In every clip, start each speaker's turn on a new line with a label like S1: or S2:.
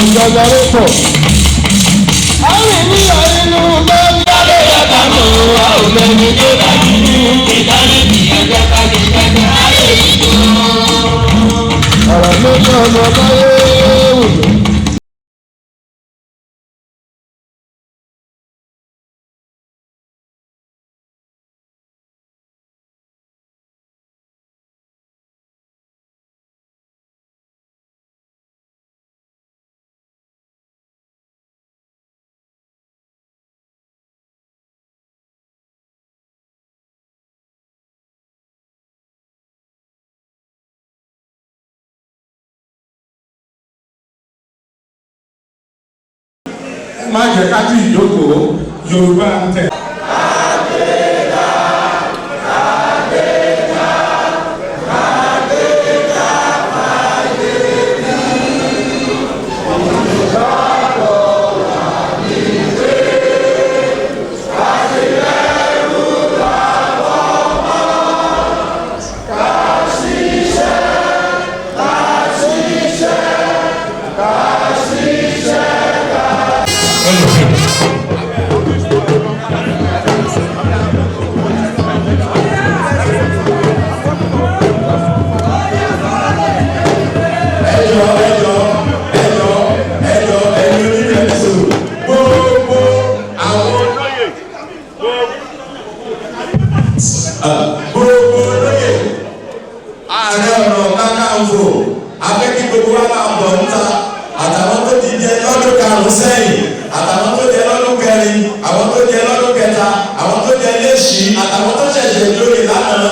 S1: ìjọba pọ̀. Àwọn ènìyàn nínú lórí alẹ́ yàtọ̀ mọ́ àwọn ẹni tó bá nínú ìdánilẹ́bí ẹgbẹ́ kájí kẹ́kẹ́ ayé ìjọ. Ọ̀rọ̀ ló ń bọ̀ ọmọ báyé wù mí.
S2: Má jẹ́ ká tí ìjókòó Yorùbá ń tẹ̀.
S3: Aare Onakakanfo abẹ́kí gbogbo wa máa bọ̀ níta àtàwọn tó ti jẹ lọ́dún karùn-ún sẹ́yìn àtàwọn tó jẹ lọ́dún kẹrin àwọn tó jẹ lọ́dún kẹta àwọn tó jẹ léṣì àtàwọn tó ṣẹ̀ṣẹ̀ lórí lánàá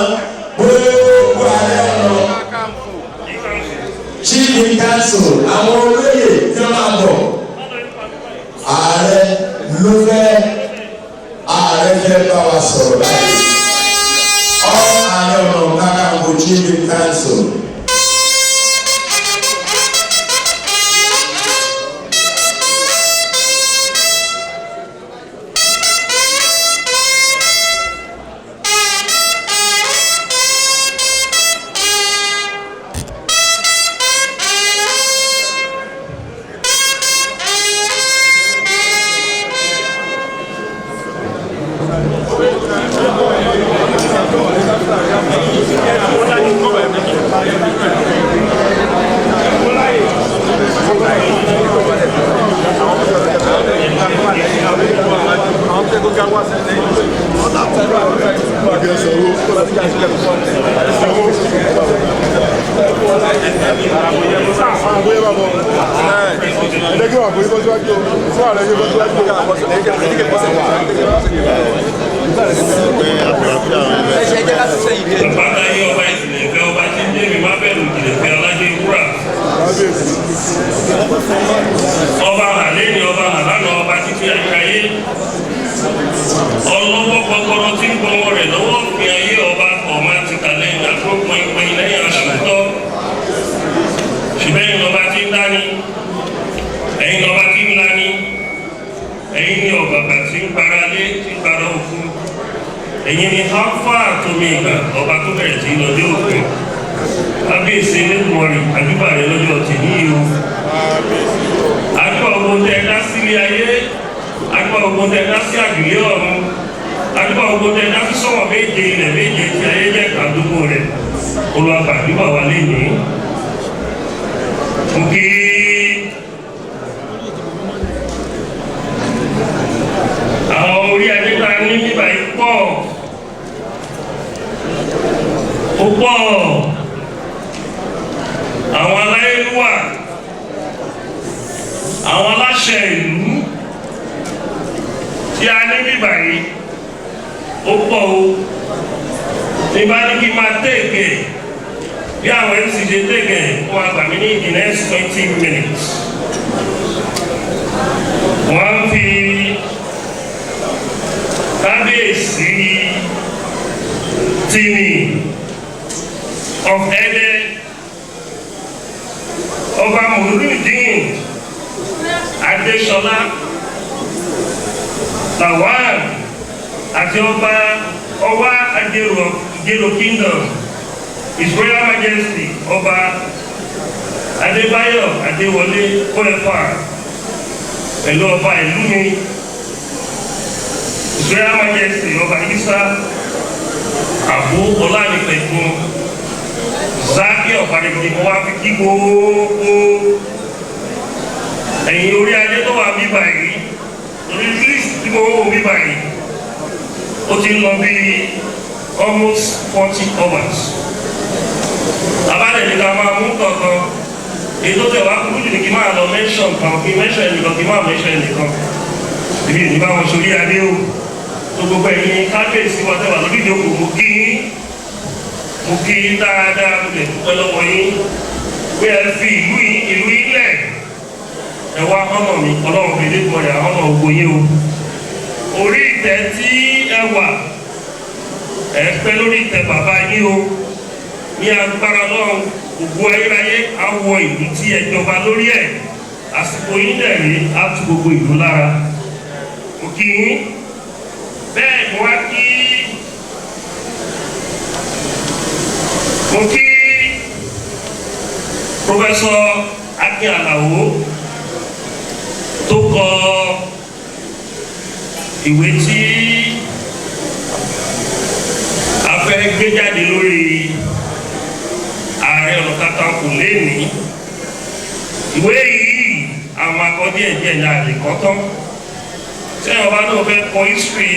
S3: gbogbo Aare Onakakanfo chief in council àwọn olóyè tí wọ́n máa bọ̀ ààrẹ ló fẹ́ ààrẹ fẹ́ bá wa sọ̀rọ̀ báyìí. Aare Onakakanfo Chief in Council.
S4: Ọba àlẹ́ni ọba àlànà ọba títí àyíkáyé ọlọ́wọ́ kọ́kọ́rọ́ tí ń gbọ́wọ́ rẹ̀ lọ́wọ́ fi ayé ọba ọ̀ma ti kàlẹ́ ìdàgbò pínpín lẹ́yìn àṣàtọ́ ṣùgbọ́n ẹ̀yin ọba tí ń dání ẹ̀yin ọba tí ń lání ẹ̀yin ni ọ̀bàbà tí ń paralé tí ń para òkú ẹ̀yin ni alfa àtòmí ìgbà ọba tó bẹ̀rẹ̀ sí lọ́jọ́ òkú kábíyèsí lẹ́kùnrin àdúgbà rẹ̀ lọ́jọ́ tì ní ìhò àdúgbà ogun tẹ dá sílé ayé àdúgbà ogun tẹ dá sí àjùlé ọ̀run àdúgbà ogun tẹ dá sí sọ̀wọ́ méje ilẹ̀ méje tí ayé jẹ́ àdúgbò rẹ̀ olùwàgbà àdúgbà wà lẹ́yìn òkè àwọn orí adé ta ní nígbà yìí pọ̀ ó pọ̀ àwọn aláìlúwà àwọn aláṣẹ ìlú tí a ní bíbà yìí ó pọ̀ o ní bá ní kí máa tẹ̀gẹ̀ bí àwọn mc ṣe tẹ̀gẹ̀ wọ́n àgbà mí ní the next 20 minutes wọ́n fi kábíyèsí Tini of Ede ọba Murudin Adesola Lawal àti ọba ọwá Agero Kingdom His Royal Majesty ọba Adébáyọ̀ Adéwọlé OFA pẹ̀lú ọba ìlú mi Israel Majesty ọba Isa Àbú Ọlánìpẹ̀kun Zaki ọ̀pàdébìdì mo wá fi kí gbogbo ẹ̀yin orí adé tó wà bíbà yìí lórí list tí mo wò bíbà yìí ó ti lọ bí almost 40 hours. Abálẹ̀ ní ká máa mú kankan èyí tó tẹ̀ wá kúrú jù ní kí máa lọ mention kan kí mention ẹnìkan kí máa mention ẹnìkan ibi ìní bá wọn sórí adé o tó gbogbo ẹ̀yin kábíyèsí wọn tẹ̀wà lórí ìjókòó mo kí dáadáa mo lè dúpẹ́ lọ́wọ́ yín pé ẹ fi ìlú ilẹ̀ ẹ wá ọ̀nà mi ọlọ́run fi dé pọ̀lẹ̀ ọ̀nà ògbó yín o orí ìtẹ́ tí ẹ wà ẹ pẹ́ lórí ìtẹ́ bàbá yín o ní agbára lọ́run gbogbo ayérayé awọ ìlú tí ẹ jọba lórí ẹ̀ àsìkò yín dẹ̀ rí á tu gbogbo ìlú lára mo kí yín bẹ́ẹ̀ mo wá kí Professor Akin Alao tó kọ ìwé tí a fẹ́ gbé jáde lórí Aare Onakakanfo lẹ́ni ìwé yìí àwọn akọ́dí ẹ̀jẹ̀ ní àlèkọ́tán tí àwọn bá náà fẹ́ kọ history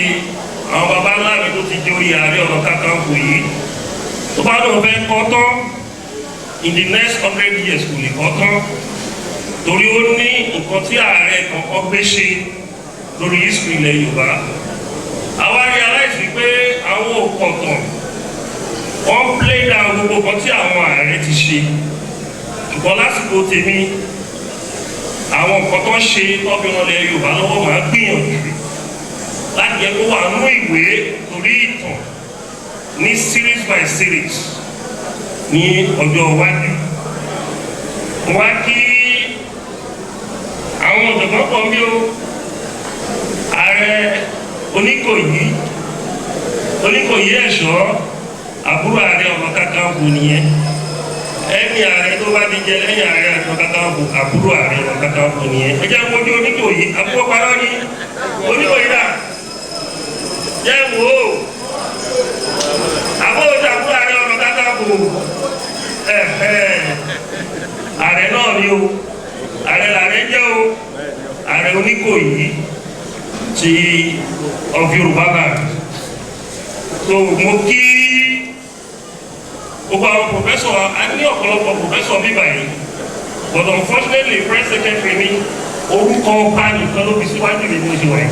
S4: àwọn baba ńlá mi tó ti di orí Aare Onakakanfo yìí tó bá náà fẹ́ kọ́ tán in the next 100 years kò lè kọ́ tán torí ó ní nǹkan tí ààrẹ kankan gbé ṣe lórí history ilẹ̀ Yorùbá àwa realize pé àwọn òkọ̀tàn wọ́n play down gbogbo nǹkan tí àwọn ààrẹ ti ṣe ṣùgbọ́n lásìkò tèmi àwọn nǹkan tó ń ṣe tọ́bí wọn lẹ̀ Yorùbá lọ́wọ́ máa gbìyànjú láti jẹ́ kó wà nínú ìwé torí ìtàn ní series by series ní ọjọ́ iwájú wá kí àwọn ọ̀dọ̀gbọ́n kan bí ó Ààrẹ Oníkòyí ẹ̀ṣọ́ àbúrò Aare Onakakanfo nìyẹn ẹni ààrẹ tó bá ti jẹ lẹ́yìn Aare Onakakanfo àbúrò Aare Onakakanfo nìyẹn ẹ jẹ́ mojú Oníkòyí àbúrò parọ́ ní Oníkòyí dà jẹ́ wò ó àbúrò àbúrò Aare Onakakanfo ààrẹ náà ni o ààrẹ làárẹ jẹ́ o Ààrẹ Oníkòyí ti of Yoruba land so mo kí gbogbo àwọn professor a ní ọ̀pọ̀lọpọ̀ professor bíbá yìí but unfortunately press secretary mi orúkọ ọba nìkan ló fi síwájú mi ní oṣù wáyé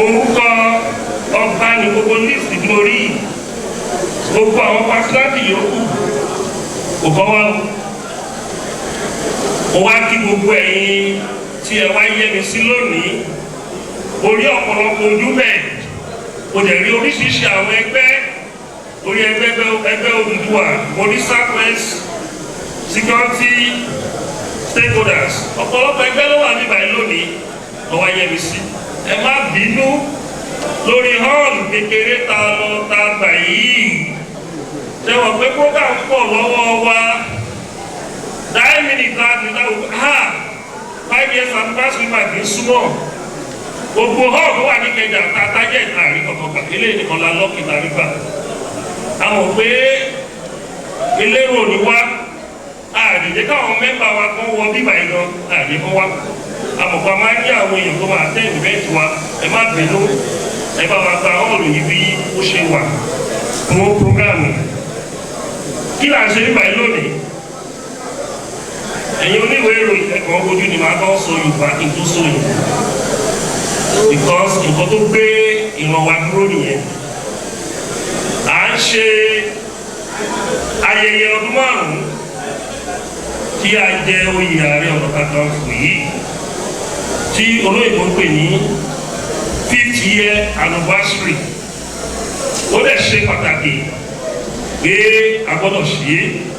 S4: orúkọ ọba ní gbogbo list tí mo rí gbogbo àwọn personality yòókù kò kọ́ wá o wá kí gbogbo ẹ̀yin tí ẹ wá yẹ mi sí lónìí orí ọ̀pọ̀lọpọ̀ ojú bẹ́ẹ̀ o dẹ̀ rí oríṣiríṣi àwọn ẹgbẹ́ orí ẹgbẹ́ Odùduwà orí southwest security stakeholders ọ̀pọ̀lọpọ̀ ẹgbẹ́ ló wà níbàyí lónìí ọwọ́ yẹ mi sí ẹ má bínú lórí hall kékeré ta lọ ta gbà yìí tẹwọ̀ pé program pọ̀ lọ́wọ́ wa 9 minutes láti dáwọ́ 5 years anniversary mark ní súnmọ́ gbogbo hall tó wà ní kẹjà tájẹ́ ìtàrí kọ̀kọ̀kọ̀ ilé ìnìkan la lọ́kì tàrí gbà a mọ̀ pé elérò ní wá àdìdé káwọn mẹ́mbà wa kan wọ bíbà ìgan àdìdé kan wá a mọ̀ pé a máa ń ní àwọn èèyàn tó máa tẹ́ ìvẹ́ǹtì wa ẹ má bínú ẹ bá wa gba hall yìí bí ó ṣe wà fún programu kí là ń ṣe bíbà yìí lónìí ẹ̀yin oníwèé ìròyìn ẹ̀kọ́ ojú ni màá kọ́ sọ Yorùbá kí n tó sọ yìí because nǹkan tó gbé ìran wa dúró nìyẹn à ń ṣe ayẹyẹ ọdún márùn-ún tí a jẹ oyè Aare Onakakanfo yìí tí olóyìnbó ń pè ní 5th year anniversary ó dẹ̀ ṣe pàtàkì pé a gbọ́dọ̀ ṣe é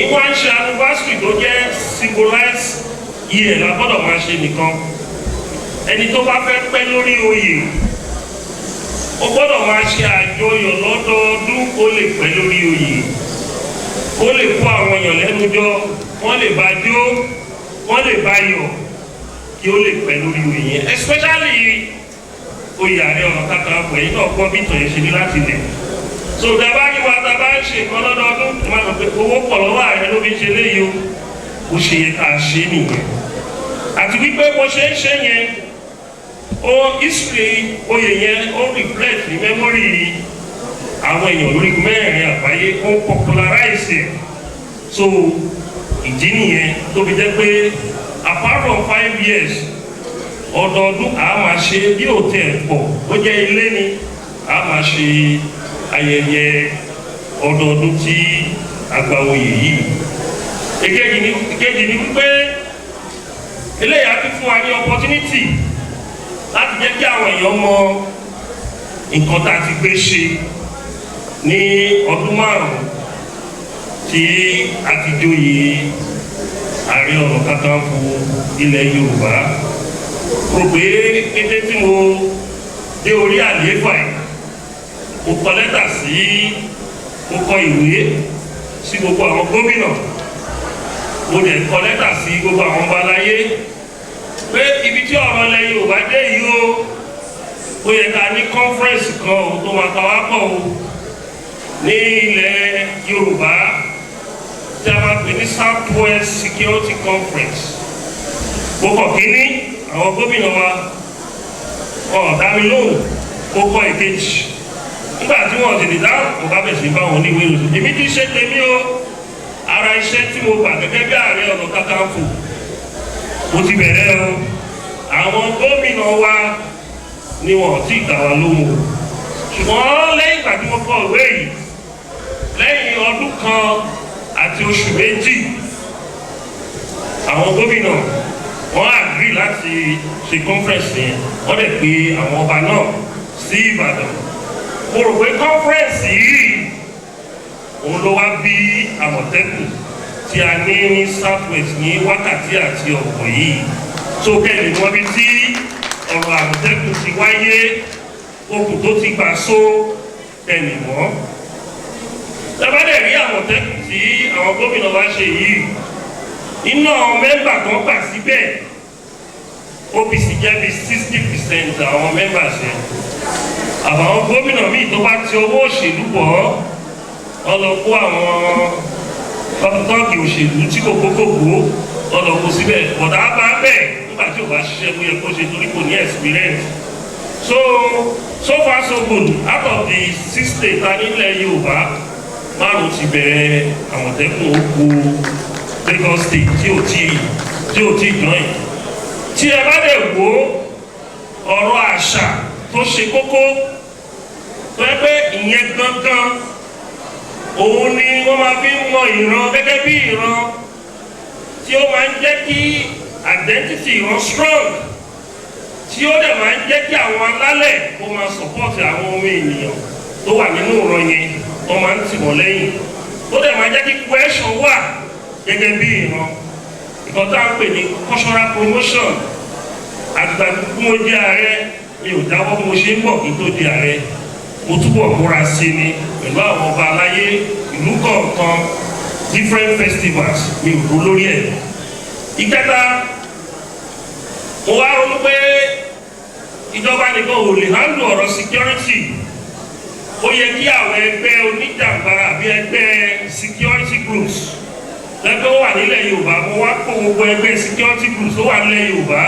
S4: ìwọ ń ṣe anniversary tó jẹ́ symbolized year la gbọ́dọ̀ máa ṣe nìkan ẹni tó bá fẹ́ pẹ́ lórí oyè ó gbọ́dọ̀ máa ṣe àjọyọ̀ lọ́dọọdún kó lè pẹ́ lórí oyè ó lè kó àwọn èèyàn lẹ́nu jọ, wọ́n lè bá jó, wọ́n lè bá yọ̀, kí ó lè pẹ́ lórí oyè yẹn, especially oyè Ààrẹ Ọ̀nà Kakanfò yìí náà gbọ́ bí ìtàn yẹn ṣe ní láti lẹ̀. So dábàá ní wa dábàá ń ṣe nǹkan lọ́dọọdún, ẹ máa mọ̀ pé owó pọ̀ lọ́wọ́ ààrẹ ló fi ń ṣe léyìí o, ó ṣe yẹ ká ṣe nìyẹn. Àti wípé bó ṣe ń ṣe yẹn, ó history oyè yẹn ó reflect ní memory àwọn èèyàn lórí mẹ́rin àgbáyé, ó popularize ẹ̀. So ìdí nìyẹn tó fi jẹ́ pé apart from 5 years ọdọọdún a máa ṣe bí òtẹ́ pọ̀ ó jẹ́ ilé ni a máa ṣe ayẹyẹ ọdọọdún tí àgbà oyè yìí. Èkejì ni wípé eléyà ti fún wa ní opportunity láti jẹ́ kí àwọn èèyàn mọ nǹkan tá a ti gbé ṣe ní ọdún 5 tí a ti joyè Ààrẹ Ọ̀nà Kakanfò ilẹ̀ Yorùbá. Rò pé kété tí mo dé orí àlééfà yìí, mo kọ lẹ́tà sí, mo kọ ìwé sí gbogbo àwọn gómìnà, mo dẹ̀ kọ lẹ́tà sí gbogbo àwọn ọba aláyé pé ibi tí ọ̀rọ̀ ilẹ̀ Yorùbá dé yìí ó yẹ ká ní conference kan tó máa pa wá pọ̀ ní ilẹ̀ Yorùbá tí a máa pè ní Southwest Security Conference. Mo kọ̀ kíní àwọn gómìnà wa ọ̀dà mi lóhùn, mo kọ ìkejì. Nígbà tí wọ́n ti dìdá, mo bá bẹ̀ sí bá wọn ní ìwé ìròyìn. Èmi ti ṣe tèmi o, ara iṣẹ́ tí mo gbà gẹ́gẹ́ bí Ààrẹ Ọ̀nà Kakanfò mo ti bẹ̀rẹ̀ o. Àwọn gómìnà wa ni wọ́n ti gbà wá lóhùn o. Ṣùgbọ́n lẹ́yìn ìgbà tí mo kọ ìwé yìí, lẹ́yìn ọdún kan àti oṣù méjì, àwọn gómìnà wọ́n agree láti ṣe conference yẹn, wọ́n dẹ̀ pé àwọn ọba náà sí Ìbàdàn. Mo rò pé conference yìí òun ló wá bí Àmọ̀tẹ́kùn tí a ní ní Southwest ní wákàtí àti ọ̀pọ̀ yìí. Tó kẹ́lẹ̀ wọ́n bí tí ọ̀rọ̀ Àmọ̀tẹ́kùn ti wáyé, okùn tó ti gbà só kẹ́lẹ̀ mọ́. Tẹ́bàdẹ̀ rí Àmọ̀tẹ́kùn tí àwọn gómìnà wá ṣe yìí, iná mẹ́mbà kan gbà síbẹ̀, OPC jẹ́ bí 60% àwọn mẹ́mbà ṣe. Àbàwọn gómìnà míì tó bá ti owó òṣèlú bọ̀ ọ́ lọ kó àwọn tọ́ọ̀gì òṣèlú tí kò kókòkó ọ́ lọ kó síbẹ̀. Bọ̀dá bá bẹ̀ nígbà tí ò bá ṣiṣẹ́ bó yẹ kó ṣe torí kò ní experience. So far so good. Out of the 6 states ta nílẹ̀ Yorùbá, 5 ti bẹ̀rẹ̀ Àmọ̀tẹ́kùn oko Lagos State tí ò tí join. Tí ẹ bá dẹ̀ wò ọ̀rọ̀ àṣà tó ṣe kókó, tó yẹ pé ìyẹn gangan òun ni wọ́n máa fi ń mọ ìran gẹ́gẹ́ bí ìran tí ó máa ń jẹ́ kí identity ìran strong, tí ó dẹ̀ máa ń jẹ́ kí àwọn alálẹ̀ kó máa support àwọn ọmọ ènìyàn tó wà nínú ìran yẹn, wọ́n máa ń tì wọ́n lẹ́yìn. Ó dẹ̀ máa jẹ́ kí question wà gẹ́gẹ́ bí ìran. Ìkan tá à ń pè ní cultural promotion. Àgbà tí mo jẹ́ ààrẹ, mi ò dáwọ́ bí mo ṣe ń bọ̀ kí n tó di ààrẹ. Mo túbọ̀ múra sí ni pẹ̀lú àwọn ọba aláyé ìlú kọ̀ọ̀kan, different festivals, mi ò rò lórí ẹ̀. Ìkẹta, mo wá ronú pé ìjọba nìkan ò lè handle ọ̀rọ̀ security. Ó yẹ kí àwọn ẹgbẹ́ oníjàǹgbara àbí ẹgbẹ́ security groups lẹ́gbẹ́ wà nílẹ̀ Yorùbá, mo wá kó gbogbo ẹgbẹ́ security groups tó wà nílẹ̀ Yorùbá,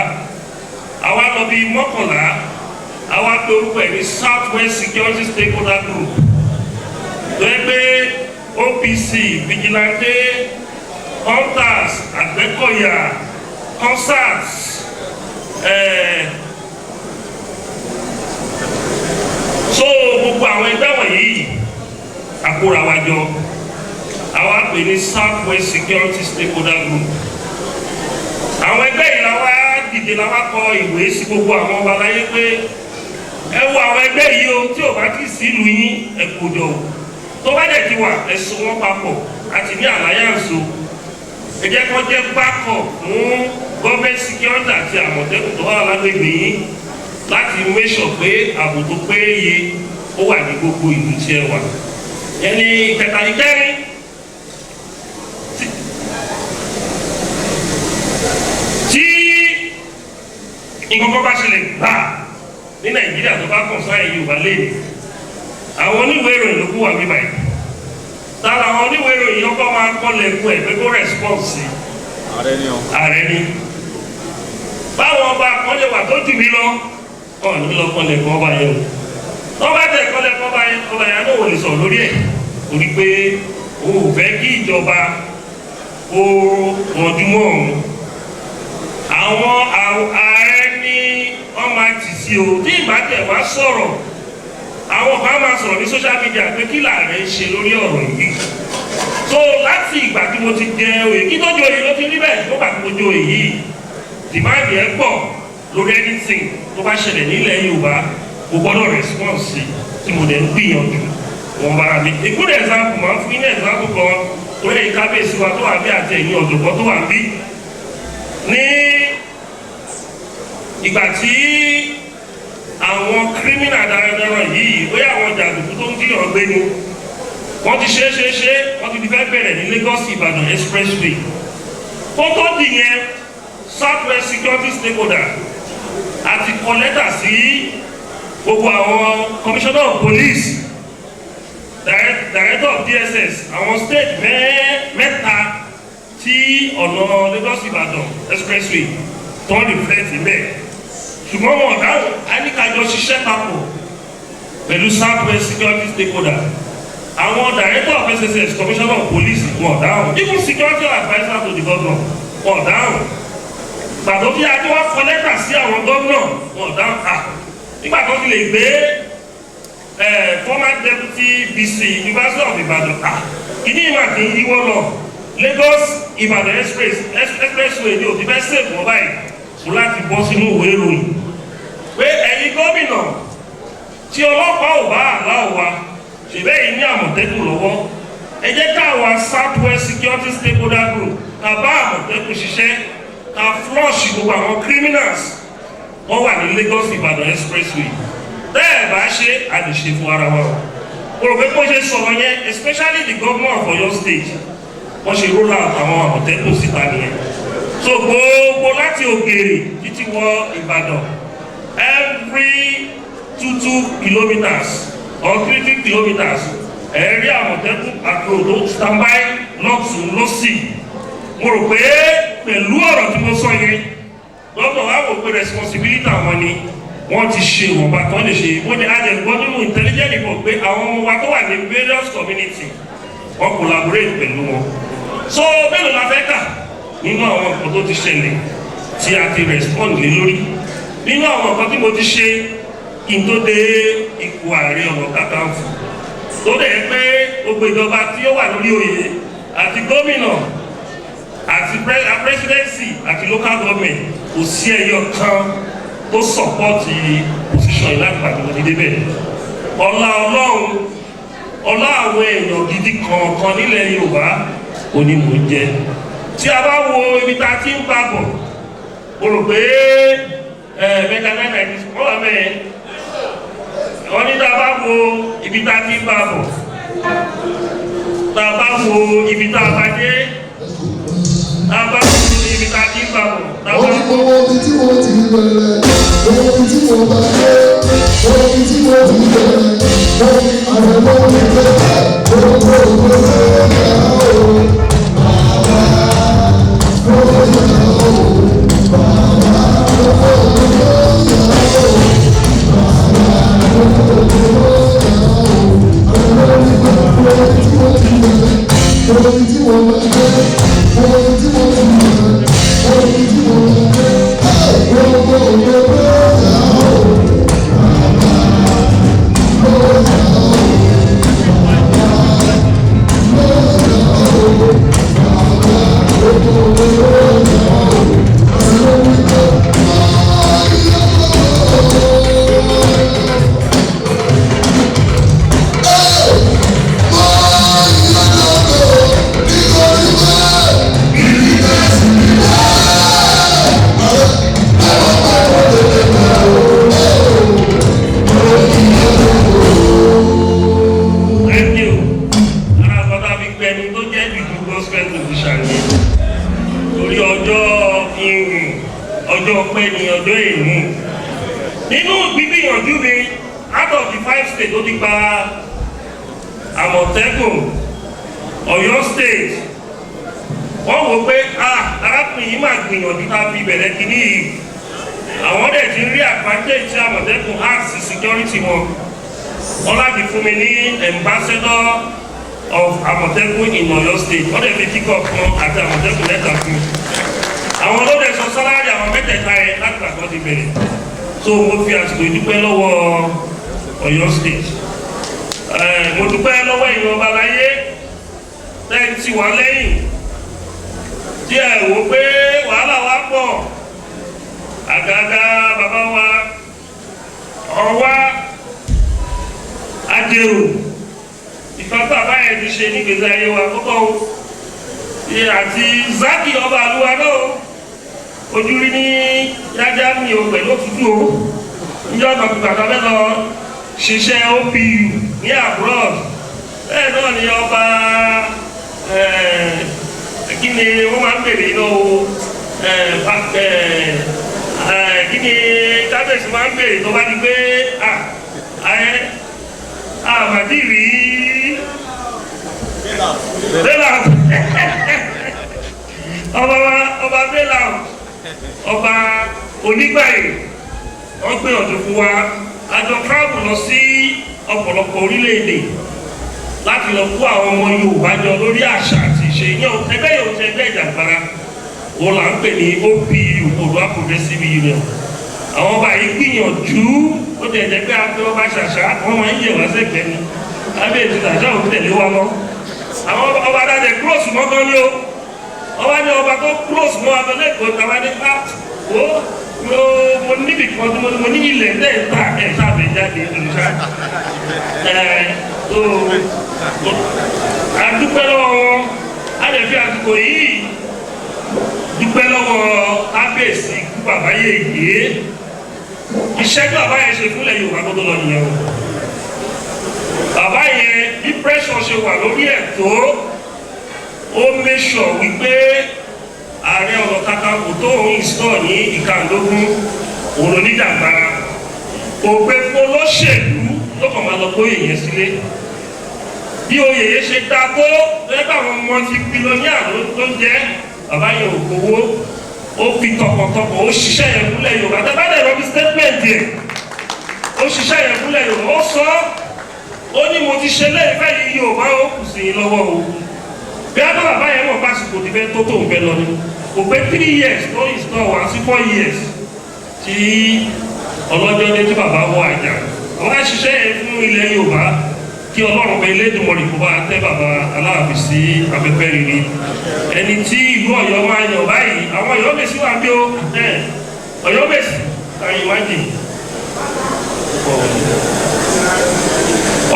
S4: àwa lọ bí 11, àwa pé orúkọ ẹ̀ ní Southwest Security Stakeholder Group. Lẹ́gbẹ́ OPC, Vigilante, Hunters, Àgbẹ̀kọ̀yà, Concerts, so gbogbo àwọn ẹgbẹ́ wọ̀nyí àkóra wa jọ, àwa pè ní Southwest Security Stakeholder Group. Àwọn ẹgbẹ́ yìí làwa dìde làwa kọ ìwé sí gbogbo àwọn ọba láyé pé ẹ wo àwọn ẹgbẹ́ yìí o, tí ò bá ti sí ìlú yín ẹ kò jọ o, tó bá dẹ̀ ti wà ẹ so wọ́n papọ̀ àti ní alliance o. Ẹ jẹ́ kó jẹ́ backup fún government security àti Àmọ̀tẹ́kùn tó wà lágbègbè yín láti make sure pé ààbò tó péye ó wà ní gbogbo ìlú tí ẹ wà. Ẹni ìkẹta ìkẹrin, nǹkan kan bá ṣẹlẹ̀ gbà ní Nàìjíríà tó bá kàn sáyẹn Yorùbá léèrè àwọn oníwèé ìròyìn ló kú wà bíbá yìí tára àwọn oníwèé ìròyìn ọkọ máa kọ́lẹ̀ fún ẹ̀ pé kó rẹ́spọ́ǹsì ààrẹ ni báwọn ọba kan lè wà tó jù mí lọ ọ̀ ní lọ kọ́lẹ̀ fún ọba yẹn o wọ́n bá tẹ̀ kọ́lẹ̀ fún ọba yẹn náà ò lè sọ̀rọ̀ lórí ẹ̀ torí pé o ò fẹ́ kí ìjọba ó rànjúmọ́ ọ̀hún àwọn ààrẹ ní wọ́n máa tì sí o tí ìbátẹ̀ wá sọ̀rọ̀ àwọn kan máa sọ̀rọ̀ ní social media pé kí làárẹ̀ ń ṣe lórí ọ̀rọ̀ yìí so láti ìgbà tí mo ti jẹ oyè kí tó jẹ oyè ló ti rí bẹ́ẹ̀ tó bá tí mo jẹ oyè yìí dìmáàdì ẹ̀ pọ̀ lórí anything tó bá ṣẹlẹ̀ nílẹ̀ Yorùbá mo gbọ́dọ̀ response sí tí mo dẹ̀ ń gbìyànjú wọn bára mi a good example máa ń fún yín ní example kan tó lè kábíyèsí wa tó wà bí àti ẹ̀yìn ọ̀dọ̀gbọ́n tó wà bí ní ìgbà tí àwọn criminal darandaran yìí bóyá àwọn jàǹdùkú tó ń jíyàn gbé ni wọ́n ti ṣe wọ́n ti fẹ́ bẹ̀rẹ̀ ní Lagos Ìbàdàn expressway kótó dìyẹn Southwest security stakeholder àti kọ lẹ́tà sí gbogbo àwọn commissioner of police director of DSS àwọn state mẹ́ta tí ọ̀nà Lagos Ìbàdàn expressway tó ń reflect bẹ́ẹ̀ ṣùgbọ́n wọn dáhùn àníkàjọ ṣiṣẹ́ papọ̀ pẹ̀lú Southwest security stakeholder àwọn director of SSS commissioner of police wọn dáhùn even security adviser to the governor wọn dáhùn gbàtọ́ bí adé wá kọ lẹ́tà sí àwọn gómìnà wọn dáhùn nígbà tó ti lè gbé former deputy BC University of Ibadan kìíní ìmọ̀ àti ìwọ́ lọ Lagos Ibadan expressway ní òbí fẹ́ sèpù wọn báyìí fún láti bọ́ sínú ìwé ìròyìn pé ẹ̀yin gómìnà tí ọlọ́pàá ò bá àláwọ̀ wa ṣèbẹ́ yìí ní Àmọ̀tẹ́kùn lọ́wọ́ ẹ jẹ́ káwa Southwest security stakeholder group ká bá Àmọ̀tẹ́kùn ṣiṣẹ́ ká flush gbogbo àwọn criminals wọ́n wà ní Lagos Ibadan expressway bẹ́ẹ̀ bá ṣe àdìṣe fún ara wa o rò pé bó ṣe sọ̀rọ̀ yẹn especially the governor of Oyo state wọ́n ṣe roll out àwọn Àmọ̀tẹ́kùn síta nìyẹn so gbogbo láti ògèrè títí wọ Ìbàdàn every 2 kilometers or 3 kilometers ẹ̀rí Àmọ̀tẹ́kùn àtòdó standby lọ́tún lọ́sì mo rò pé pẹ̀lú ọ̀rọ̀ tí mo sọ yẹn lọ́tọ̀ wá wò pé responsibility àwọn ni wọ́n ti ṣe ìwọ̀nba tó lè ṣe wọ́n ní àjẹgbọ́ nínú intelligent report pé àwọn ọmọ wa tó wà ní various community wọ́n collaborate pẹ̀lú wọn so mélòó la fẹ́ kà nínú àwọn nǹkan tó ti ṣẹlẹ̀ tí a ti respond lé lórí nínú àwọn nǹkan tí mo ti ṣe kí n tó dé ipò Ààrẹ Ọ̀nàkakanfò tó dẹ̀ pé gbogbo ìjọba tí ó wà lórí oyè àti gómìnà àti presidency àti local government kò sí ẹyọ kan tó support position ìlànà tó ti débẹ̀ ọlá Ọlọ́run ọlá àwọn èèyàn gidi kọ̀ọ̀kan nílẹ̀ Yorùbá òní mò ń jẹ tí a bá wo ibi tá a ti ń bá bọ̀ o rò pé mẹ́ta náírà wọ́n wà mẹ́ẹ̀ wọ́n ní tá a bá wo ibi tá a ti ń bá bọ̀ tá a bá wo ibi tá a bá dé tá a bá wo ibi tá a ti ń bá bọ̀ tá a bá wo.
S5: owó ibi tí wọ́n ti bẹ̀rẹ̀ owó ibi tí wọ́n bá dé owó ibi tí wọ́n ti bẹ̀rẹ̀ owó àwọn ọmọ mi bẹ̀rẹ̀ owó mi bẹ̀rẹ̀
S4: ọjọ́ pẹ́ ní ọjọ́ èní. Nínú gbígbìyànjú mi out of the 5 states tó ti gba Àmọ̀tẹ́kùn Ọ̀yọ́ state wọ́n wò pé arákùnrin yìí máa gbìyànjú ká fi bẹ̀rẹ̀ kìíní yìí àwọn dẹ̀ ti rí advantage tí Àmọ̀tẹ́kùn ask security wọn wọ́n láti fún mi ní ambassador of Àmọ̀tẹ́kùn in Ọ̀yọ́ state wọ́n dẹ̀ fi kíkọ́ fún àti Àmọ̀tẹ́kùn lẹ́tà fún àwọn ló dẹ̀ sọ sálárì àwọn mẹ́tẹ̀ẹ̀ta yẹn láti pàtó ti bẹ̀rẹ̀ so mo fi àsìkò ìdúpẹ́ lọ́wọ́ Ọ̀yọ́ state mo dúpẹ́ lọ́wọ́ ìwọ̀nba láyé tẹ́ǹtì wà lẹ́yìn tí ẹ wò pé wàhálà wa pọ̀ àgàgà bàbá wa ọ̀wá ajérò ìfapá báyẹn ti ṣe nígbèsí ayé wa kọ́kọ́ o àti zaki ọba àlúwa náà ojú rí ní yájá mi ò pẹ̀lú òtútù o níjọ́ kọ̀kọ̀kọ̀ mẹ́lọ ṣiṣẹ́ OPU ní abroad bẹ́ẹ̀ náà ni ọba kí ni wọ́n máa ń bèrè náà kí ni kábíyèsí máa ń bèrè tó bá di pé àmàdí rí bẹ́là ọba bẹ́là ọba onígbàyè wọ́n gbé ọ̀dọ̀ fún wa àjọ travel lọ sí ọ̀pọ̀lọpọ̀ orílẹ̀-èdè láti lọ kó àwọn ọmọ Yorùbá jọ lórí àṣà àti ìṣe yẹn ẹgbẹ́ yóò ṣe ẹgbẹ́ ìjàgbara wọn là ń pè ní OPU Oòduà Progressive Union àwọn ọba yìí gbìyànjú ó ti ẹ̀jẹ̀ pé afẹ́ ọba ṣàṣà wọ́n máa ń yẹ̀ wá sẹ́gbẹ̀ẹ́ ni lábẹ́ ètò àṣà òun tẹ̀lé wa lọ àwọn ọba dáadẹ́ close mọ́ gan ni o ọba ní ọba tó close mọ́ abẹ lẹ́kọ̀ọ́ tàwa ní mo níbi kan tí mo ní ilẹ̀ lẹ́ẹ̀ta ẹ̀ta àbẹ̀jáde olùṣà àdúpẹ́ lọ́wọ́ wọn a lè fi àsìkò yìí dúpẹ́ lọ́wọ́ kábíyèsí bàbá yèyé iṣẹ́ tí bàbá yẹn ṣe fúnlẹ̀ Yorùbá tó lọ nìyẹn o bàbá yẹn bí pressure ṣe wà lórí ẹ̀ tó ó make sure wípé Ààrẹ Ọ̀nà Kakanfò tó ń install ní ìkàndógún òun ló ní jàǹgbára òpè polóṣèlú ló kàn máa lọ bóyè yẹn sílé bí oyè yẹn ṣe dá tó lẹ́gbà àwọn ọmọ ti bílíọ̀nìà ló ń jẹ́ bàbá yẹn ò gbowó ó fi tọkàntọkàn ó ṣiṣẹ́ yẹn fúnlẹ̀ Yorùbá tẹ́ bá dẹ̀ rọ́bí statement yẹn ó ṣiṣẹ́ yẹn fúnlẹ̀ Yorùbá ó sọ ó ní mo ti ṣe lẹ́ẹ̀fẹ́ yìí Yorùbá ó kù sí i lọ́wọ́ o bí a bá bàbá yẹn mọ̀ pásítọ̀ ti fẹ́ tó tó ń bẹ lọ ni kò pé 3 years tó install 1 sí 4 years tí ọlọ́jọ́ dé tí bàbá wọ àjà àwọn àṣìṣe yẹn fún ilẹ̀ Yorùbá kí Ọlọ́run bẹ Elédùmarè kó bá tẹ́ bàbá Aláàfin sí afẹ́fẹ́ rere ẹni tí ìlú Ọ̀yọ́ máa yàn báyìí àwọn Ọ̀yọ́mèsì wà bí ó Ọ̀yọ́mèsì àyè wájì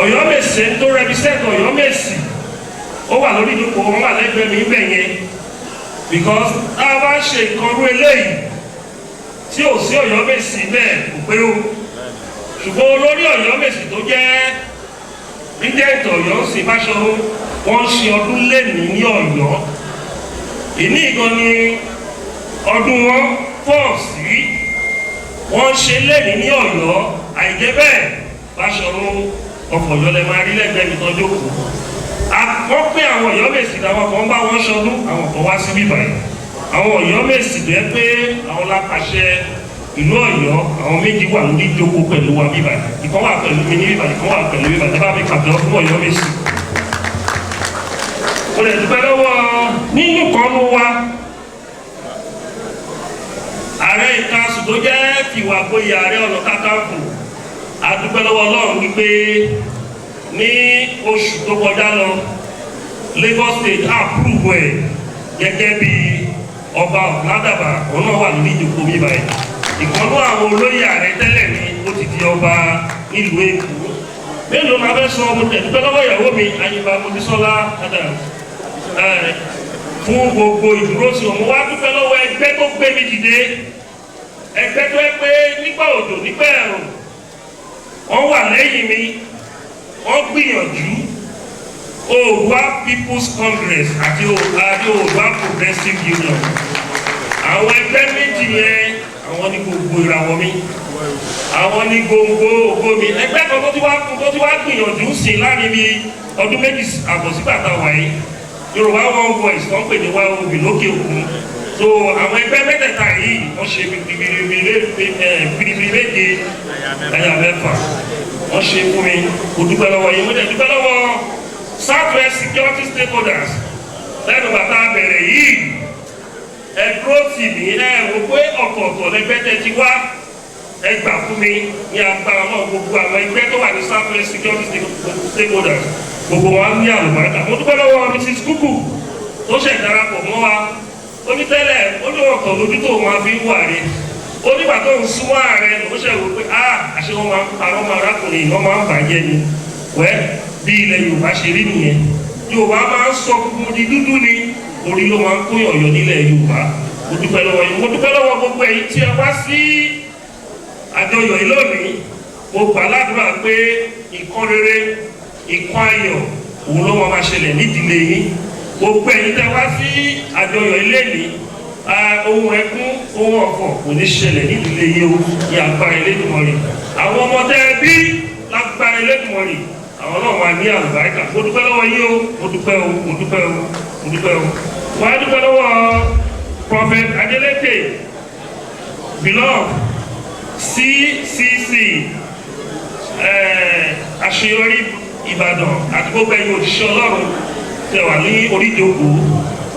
S4: Ọ̀yọ́mèsì tó represent Ọ̀yọ́mèsì ó wà lórí ìdókòwò wọn wà lẹ́gbẹ̀ẹ́ mi bẹ̀ yẹn because tá a bá ṣe ìkọrú eléyìí tí ò sí Ọ̀yọ́mèsì bẹ́ẹ̀ kò pé o ṣùgbọ́n olórí Ọ̀yọ́mèsì tó jẹ́ regent Ọ̀yọ́ sì Fáṣọ̀run wọ́n ṣe ọdún lẹ́nìí ní Ọ̀yọ́ ìní ìgan ni ọdún wọn pọ̀ sí wọ́n ṣe lẹ́nìí ní Ọ̀yọ́ àìjẹ́ bẹ́ẹ̀ Fáṣọ̀run ọ̀pọ̀ Ọ̀yọ́ lẹ máa rí lẹ́gbẹ̀ẹ́ mi tọ́jú kù wọ́n pín àwọn Ọ̀yọ́mèsì làwọn kan bá wọn ṣọdún àwọn kan wá sí bíbá yìí àwọn Ọ̀yọ́mèsì tó yẹ pé àwọn lápàṣẹ ìlú Ọ̀yọ́ àwọn méjì wà lórí ìjókòó pẹ̀lú wa bíbá yìí ìkan wà pẹ̀lú mi ní bíbá yìí ìkan wà pẹ̀lú bíbá yìí bá mi pàtó fún Ọ̀yọ́mèsì. mo lè dúpẹ́ lọ́wọ́ nínú kan ló wá ààrẹ ìkànsù tó jẹ́ fìwà gboyè Ààrẹ Ọ̀nà Kakanfò a dúpẹ́ lọ́wọ́ Ọlọ́run wípé ní oṣù tó kọjá lọ Lagos State approve ẹ̀ gẹ́gẹ́ bí ọba Ládàbà òun náà wà lórí ìjókòó mi báyìí ìkànnú àwọn olóyè ààrẹ tẹ́lẹ̀ ni ó ti di ọba nílùú Èkó mélòó máa fẹ́ sọ ọmọ tẹ̀lé pẹ́ lọ́wọ́ ìyàwó mi Àyìnbá Mojísọ́lá Adams fún gbogbo ìdúró sí ọmọ wa dúpẹ́ lọ́wọ́ ẹgbẹ́ tó gbé mi dìde ẹgbẹ́ tó ẹ pé nígbà òjò nígbà ẹ̀rùn wọ́n wà lẹ́yìn mi wọ́n gbìyànjú Oòduà People's Congress àti Oòduà Progressive Union àwọn ẹgbẹ́ méjì yẹn àwọn ní gbogbo ìràwọ̀ mi àwọn ní gbogbo ògo mi ẹgbẹ́ kan tó ti wá gbìyànjú sí láàrin bí ọdún méjì àbọ̀ sígbà tá a wà yìí Yorùbá One Voice tó ń pè ní wá obì lókè òkun so àwọn ẹgbẹ́ mẹ́tẹ̀ẹ̀ta yìí wọ́n ṣe bìrìbìrì méje ẹ̀yà mẹ́fà wọ́n ṣe fún mi kò dúpẹ́ lọ́wọ́ yìí mo dẹ̀ dúpẹ́ lọ́wọ́ Southwest security stakeholders lẹ́nu bàtà bẹ̀rẹ̀ yìí ẹ̀dúró tì mí wò pé ọ̀tọ̀ọ̀tọ̀ lẹ́gbẹ́ tẹ́ ti wá ẹgbà fún mi ní agbára náà gbogbo àwọn ẹgbẹ́ tó wà ní Southwest security stakeholders gbogbo wa ní àlùbáríkà mo dúpẹ́ lọ́wọ́ Mrs. Kuku tó ṣẹ̀ darapọ̀ mọ́ wa ó ní tẹ́lẹ̀ ó ní ọ̀tọ̀ lójú tó wọn fi ń wà rí ó nígbà tó ń súnmọ́ ààrẹ ló ṣẹ̀ wò pé àṣẹ wọn máa ń parọ́ ọmọ arákùnrin wọn máa ń bàjẹ́ ni wẹ́ bí ilẹ̀ Yorùbá ṣe rí nìyẹn Yorùbá máa ń sọ gbogbo di dúdú ni orí ló máa ń kó yọ̀yọ̀ nílẹ̀ Yorùbá mo dúpẹ́ lọ́wọ́ yìí mo dúpẹ́ lọ́wọ́ gbogbo ẹ̀yin tí ẹ wá sí àjọyọ̀ yìí lónìí mo gbà ládùúrà pé ìkan rere ìkan ayọ̀ òun ló máa ṣẹlẹ̀ nídìílé yín gbogbo ẹ̀yin tẹ́ wá sí àjọyọ̀ ilé ní ohun ẹkún ohun ọ̀fọ̀ kò ní ṣẹlẹ̀ nídìílé yín o ní agbára Elédùmarè àwọn ọmọdé bí lágbára Elédùmarè àwọn náà wà ní àlùbáríkà mo dúpẹ́ lọ́wọ́ yín o mo dúpẹ́ o mo dúpẹ́ o mo dúpẹ́ o wọ́n á dúpẹ́ lọ́wọ́ Prophet Adeleke beloved CCC àṣeyọrí Ìbàdàn àti gbogbo ẹ̀yin òṣìṣẹ́ Ọlọ́run tẹ́ wà ní orí ìjókòó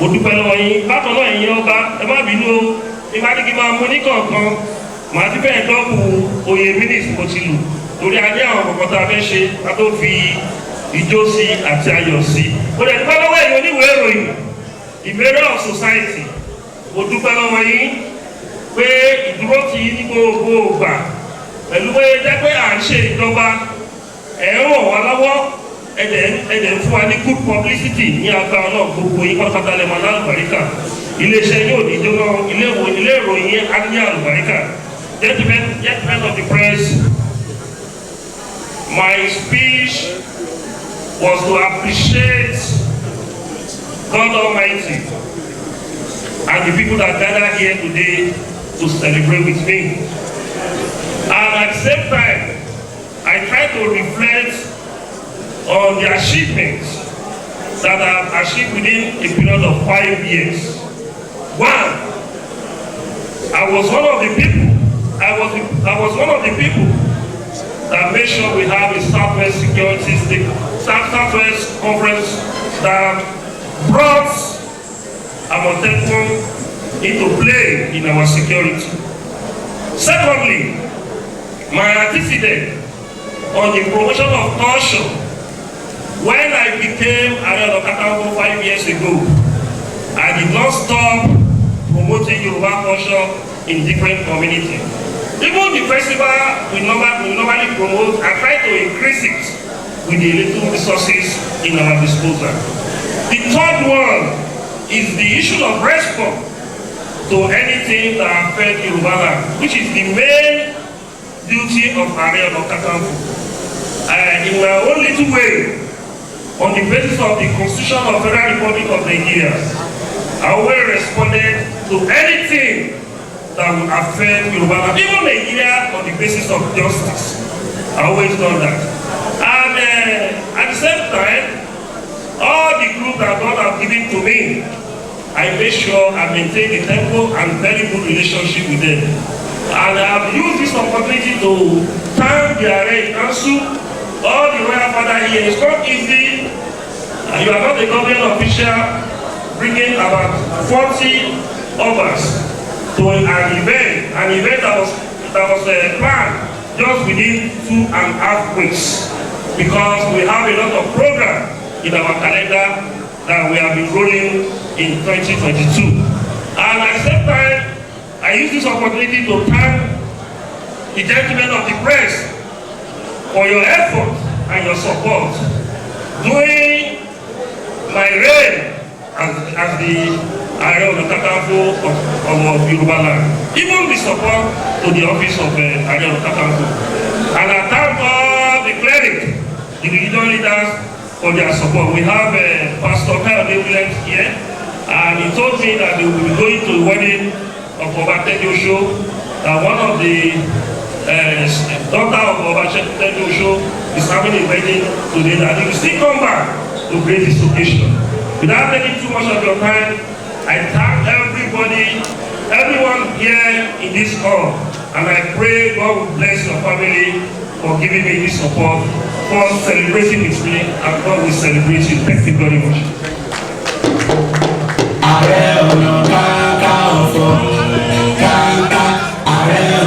S4: mo dúpẹ́ lọ́wọ́ yín bákan náà ẹ̀yin ọba ẹ má bínú o nígbà tí kì í máa mú ní kọ̀ọ̀kan màá ti fẹ́ẹ̀ dọ́kù oyè mínísítì mo ti lù torí a ní àwọn kọ̀ọ̀kan tá a fẹ́ ṣe ká tó fi ijó sí àti ayọ̀ sí mo dẹ̀ dúpẹ́ lọ́wọ́ ẹ̀yin oníwèé ìròyìn Ìmẹ́rẹ́ of Society mo dúpẹ́ lọ́wọ́ yín pé ìdúró ti ní gbogbo ògbà pẹ̀lú pé jẹ́ pé à ń ṣe ìjọba ẹ̀ ń ràn wá lọ́wọ́ ẹ̀dẹ̀ fún wa ní good publicity ní agbára náà gbogbo yín pátápátá lẹ́mọ̀ lálùbáríkà iléeṣẹ́ yóò ní jóná ilé ìròyìn á ní àlùbáríkà gentlemen of the press my speech was to appreciate God Almighty and the people that gather here today to celebrate with me. And at the same time, I try to reflect on the achievements that I have achieved within a period of 5 years. One, I was one of the people that made sure we have a Southwest security Southwest conference that brought Amotekun into play in our security. Secondly, my antecedent on the promotion of culture. When I became Aare Onakakanfo 5 years ago, I did not stop promoting Yoruba culture in different communities. Even the festival we normally promote, I try to increase it with the little resources in our disposal. The third one is the issue of response to anything that affects Yoruba land, which is the main duty of Aare Onakakanfo. In my own little way, on the basis of the Constitution of the Federal Republic of Nigeria, I always responded to anything that would affect Yoruba land, even Nigeria, on the basis of justice. I always done that. And at the same time, all the group that God has given to me, I make sure I maintain the tempo and very good relationship with them. And I have used this opportunity to thank the Aare Council, all the royal father here. It's not easy. You are not a government official bringing about 40 of us to an event that was planned just within 2.5 weeks, because we have a lot of program in our calendar that we have been rolling in 2022. And at the same time, I use this opportunity to thank the gentlemen of the press for your effort and your support during my reign as the Aare Onakakanfo of Yoruba land. Even the support to the office of Aare Onakakanfo. And I thank all the clerics, the religious leaders for their support. We have Pastor Kehinde Aderemi here, and he told me that they will be going to the wedding of Obafemi Awolowo that one of the daughter of Obafemi Awolowo is having a wedding today, that he will still come back to grace this occasion. Without taking too much of your time, I thank everybody, everyone here in this hall, and I pray God will bless your family for giving me this support, for celebrating with me, and God will celebrate you. Thank you very much.
S1: Aare Onakakanfo.